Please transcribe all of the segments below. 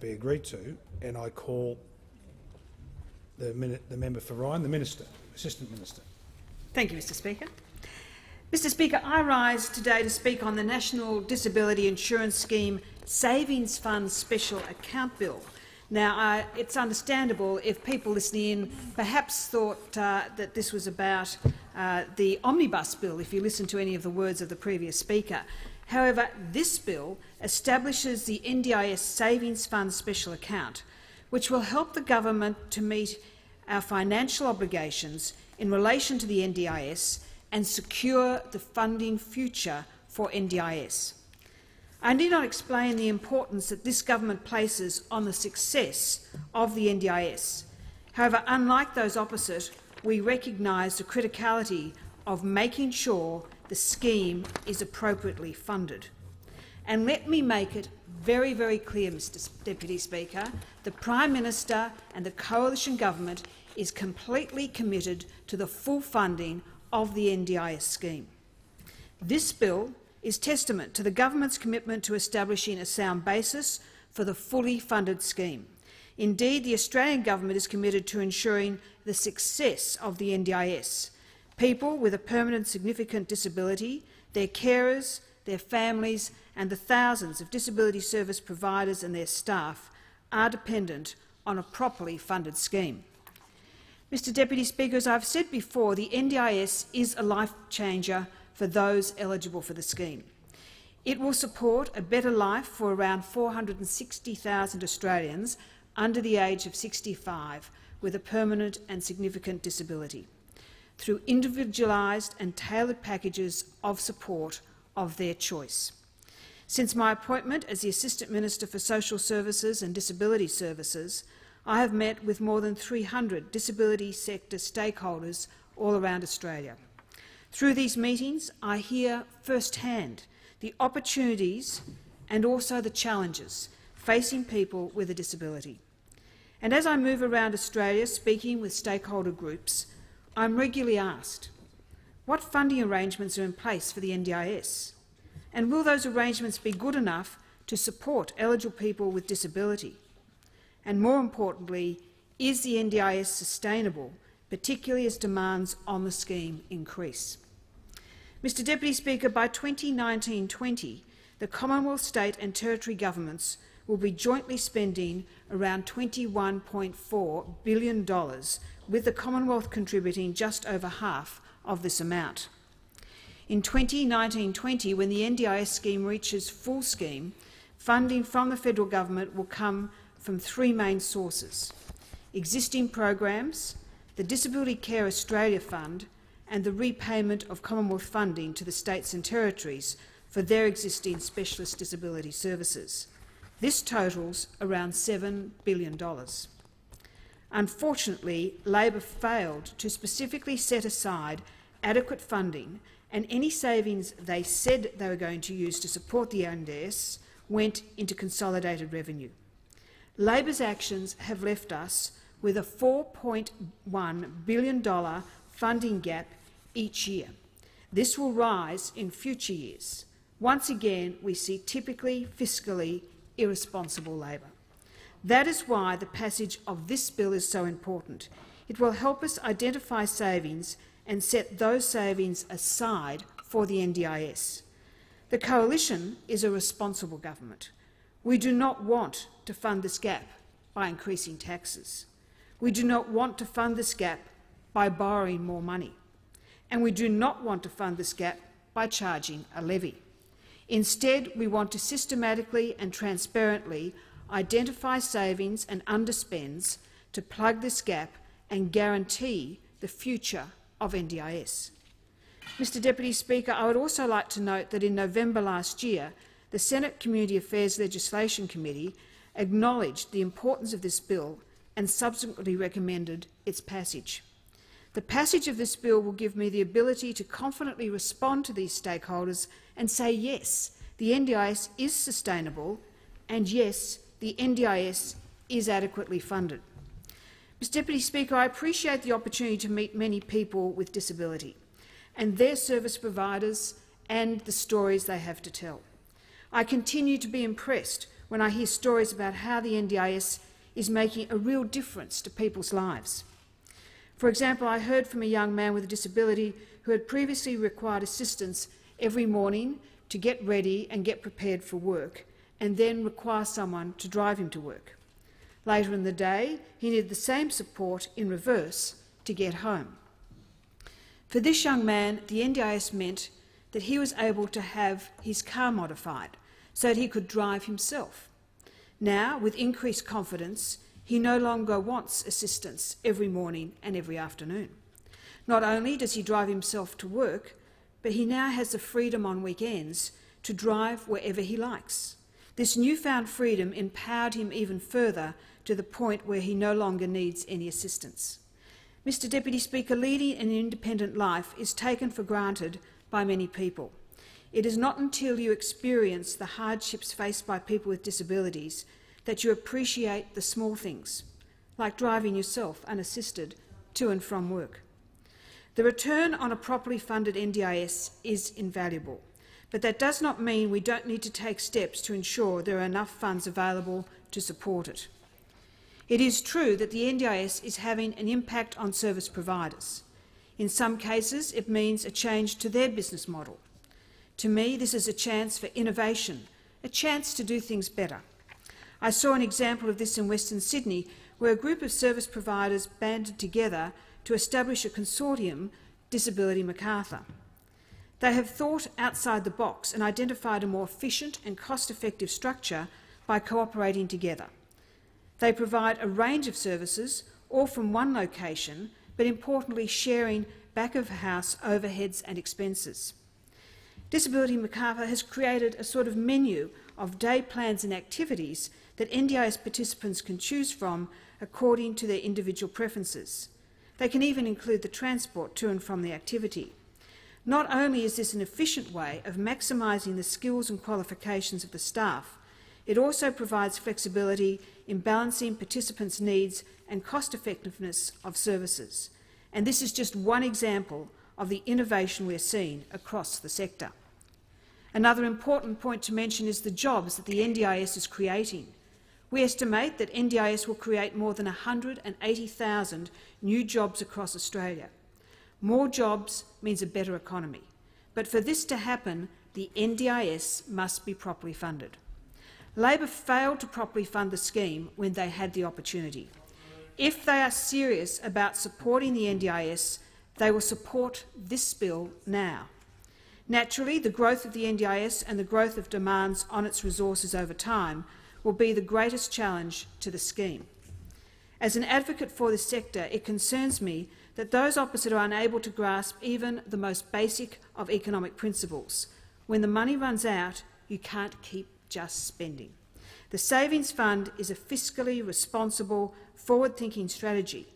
be agreed to, and I call the member for Ryan, the Minister, Assistant Minister. Thank you, Mr Speaker. Mr Speaker, I rise today to speak on the National Disability Insurance Scheme Savings Fund Special Account Bill. Now, it's understandable if people listening in perhaps thought that this was about the Omnibus Bill, if you listen to any of the words of the previous speaker. However, this bill establishes the NDIS Savings Fund Special Account, which will help the government to meet our financial obligations in relation to the NDIS and secure the funding future for NDIS. I need not explain the importance that this government places on the success of the NDIS. However, unlike those opposite, we recognise the criticality of making sure the scheme is appropriately funded. And let me make it very, very clear, Mr Deputy Speaker, the Prime Minister and the Coalition Government is completely committed to the full funding of the NDIS scheme. This bill is testament to the government's commitment to establishing a sound basis for the fully funded scheme. Indeed, the Australian government is committed to ensuring the success of the NDIS. People with a permanent significant disability, their carers, their families and the thousands of disability service providers and their staff are dependent on a properly funded scheme. Mr Deputy Speaker, as I've said before, the NDIS is a life changer for those eligible for the scheme. It will support a better life for around 460,000 Australians under the age of 65 with a permanent and significant disability, through individualised and tailored packages of support of their choice. Since my appointment as the Assistant Minister for Social Services and Disability Services, I have met with more than 300 disability sector stakeholders all around Australia. Through these meetings, I hear firsthand the opportunities and also the challenges facing people with a disability. And as I move around Australia speaking with stakeholder groups, I'm regularly asked, what funding arrangements are in place for the NDIS? And will those arrangements be good enough to support eligible people with disability? And more importantly, is the NDIS sustainable, particularly as demands on the scheme increase? Mr Deputy Speaker, by 2019-20, the Commonwealth, state and territory governments will be jointly spending around $21.4 billion, with the Commonwealth contributing just over half of this amount. In 2019-20, when the NDIS scheme reaches full scheme, funding from the federal government will come from three main sources: existing programs, the Disability Care Australia Fund and the repayment of Commonwealth funding to the states and territories for their existing specialist disability services. This totals around $7 billion. Unfortunately, Labor failed to specifically set aside adequate funding, and any savings they said they were going to use to support the NDIS went into consolidated revenue. Labor's actions have left us with a $4.1 billion funding gap each year. This will rise in future years. Once again, we see typically fiscally irresponsible Labor. That is why the passage of this bill is so important. It will help us identify savings and set those savings aside for the NDIS. The Coalition is a responsible government. We do not want to fund this gap by increasing taxes. We do not want to fund this gap by borrowing more money. And we do not want to fund this gap by charging a levy. Instead, we want to systematically and transparently identify savings and underspends to plug this gap and guarantee the future of NDIS. Mr Deputy Speaker, I would also like to note that in November last year, the Senate Community Affairs Legislation Committee acknowledged the importance of this bill and subsequently recommended its passage. The passage of this bill will give me the ability to confidently respond to these stakeholders and say, yes, the NDIS is sustainable, and yes, the NDIS is adequately funded. Mr Deputy Speaker, I appreciate the opportunity to meet many people with disability and their service providers and the stories they have to tell. I continue to be impressed when I hear stories about how the NDIS is making a real difference to people's lives. For example, I heard from a young man with a disability who had previously required assistance every morning to get ready and get prepared for work, and then require someone to drive him to work. Later in the day, he needed the same support in reverse to get home. For this young man, the NDIS meant that he was able to have his car modified so that he could drive himself. Now, with increased confidence, he no longer wants assistance every morning and every afternoon. Not only does he drive himself to work, but he now has the freedom on weekends to drive wherever he likes. This newfound freedom empowered him even further to the point where he no longer needs any assistance. Mr. Deputy Speaker, leading an independent life is taken for granted by many people. It is not until you experience the hardships faced by people with disabilities that you appreciate the small things, like driving yourself unassisted to and from work. The return on a properly funded NDIS is invaluable, but that does not mean we don't need to take steps to ensure there are enough funds available to support it. It is true that the NDIS is having an impact on service providers. In some cases, it means a change to their business model. To me, this is a chance for innovation, a chance to do things better. I saw an example of this in Western Sydney, where a group of service providers banded together to establish a consortium, Disability Macarthur. They have thought outside the box and identified a more efficient and cost-effective structure by cooperating together. They provide a range of services, all from one location, but importantly sharing back-of-house overheads and expenses. Disability Macarthur has created a sort of menu of day plans and activities that NDIS participants can choose from according to their individual preferences. They can even include the transport to and from the activity. Not only is this an efficient way of maximising the skills and qualifications of the staff, it also provides flexibility in balancing participants' needs and cost-effectiveness of services. And this is just one example of the innovation we are seeing across the sector. Another important point to mention is the jobs that the NDIS is creating. We estimate that NDIS will create more than 180,000 new jobs across Australia. More jobs means a better economy. But for this to happen, the NDIS must be properly funded. Labor failed to properly fund the scheme when they had the opportunity. If they are serious about supporting the NDIS, they will support this bill now. Naturally, the growth of the NDIS and the growth of demands on its resources over time will be the greatest challenge to the scheme. As an advocate for this sector, it concerns me that those opposite are unable to grasp even the most basic of economic principles. When the money runs out, you can't keep just spending. The Savings Fund is a fiscally responsible, forward-thinking strategy.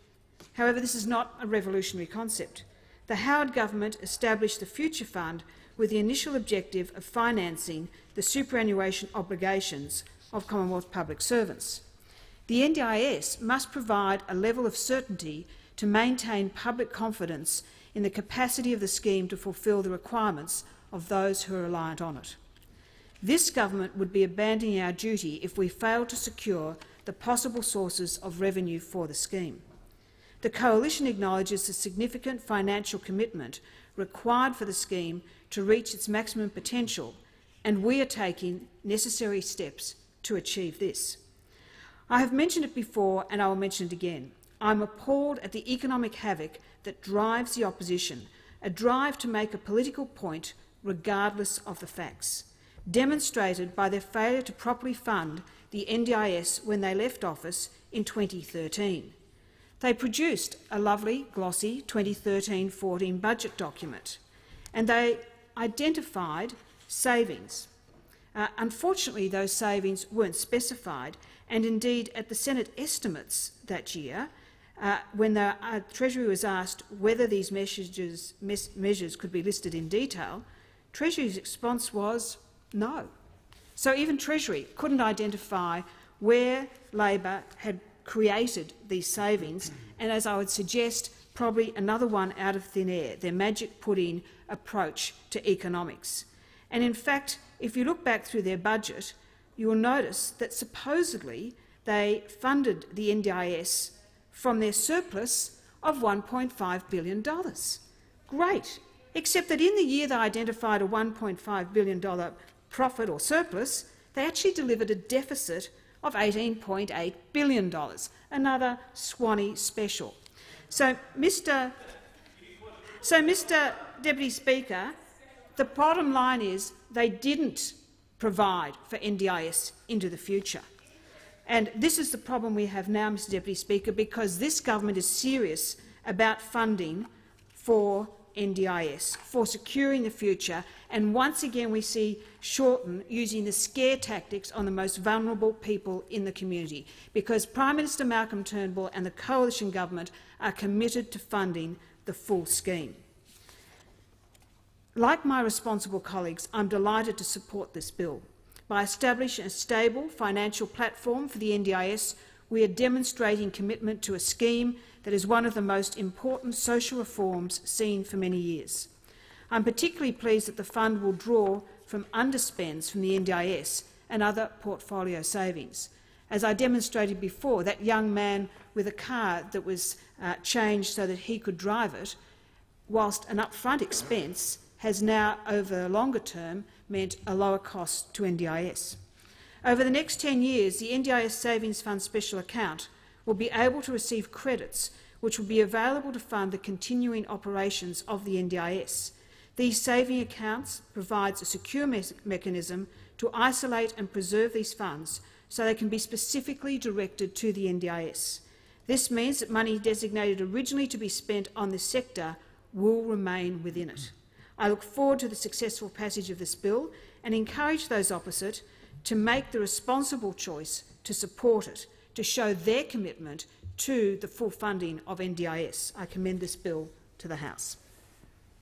However, this is not a revolutionary concept. The Howard government established the Future Fund with the initial objective of financing the superannuation obligations of Commonwealth public servants. The NDIS must provide a level of certainty to maintain public confidence in the capacity of the scheme to fulfil the requirements of those who are reliant on it. This government would be abandoning our duty if we fail to secure the possible sources of revenue for the scheme. The Coalition acknowledges the significant financial commitment required for the scheme to reach its maximum potential, and we are taking necessary steps to achieve this. I have mentioned it before and I will mention it again. I'm appalled at the economic havoc that drives the opposition, a drive to make a political point regardless of the facts, demonstrated by their failure to properly fund the NDIS when they left office in 2013. They produced a lovely, glossy 2013-14 budget document, and they identified savings. Unfortunately, those savings weren't specified, and indeed at the Senate estimates that year, when the Treasury was asked whether these measures could be listed in detail, Treasury's response was no. So even Treasury couldn't identify where Labor had created these savings, and as I would suggest, probably another one out of thin air, their magic pudding approach to economics. And in fact, if you look back through their budget, you will notice that supposedly they funded the NDIS from their surplus of $1.5 billion. Great, except that in the year they identified a $1.5 billion profit or surplus, they actually delivered a deficit of $18.8 billion, another Swanee special. So, Mr. Deputy Speaker, the bottom line is they didn't provide for NDIS into the future. And this is the problem we have now, Mr. Deputy Speaker, because this government is serious about funding for NDIS, for securing the future, and once again we see Shorten using the scare tactics on the most vulnerable people in the community, because Prime Minister Malcolm Turnbull and the coalition government are committed to funding the full scheme. Like my responsible colleagues, I'm delighted to support this bill. By establishing a stable financial platform for the NDIS, we are demonstrating commitment to a scheme that is one of the most important social reforms seen for many years. I'm particularly pleased that the fund will draw from underspends from the NDIS and other portfolio savings. As I demonstrated before, that young man with a car that was changed so that he could drive it, whilst an upfront expense, has now, over the longer term, meant a lower cost to NDIS. Over the next 10 years, the NDIS Savings Fund special account will be able to receive credits which will be available to fund the continuing operations of the NDIS. These saving accounts provide a secure mechanism to isolate and preserve these funds so they can be specifically directed to the NDIS. This means that money designated originally to be spent on this sector will remain within it. I look forward to the successful passage of this bill and encourage those opposite to make the responsible choice to support it, to show their commitment to the full funding of NDIS. I commend this bill to the House.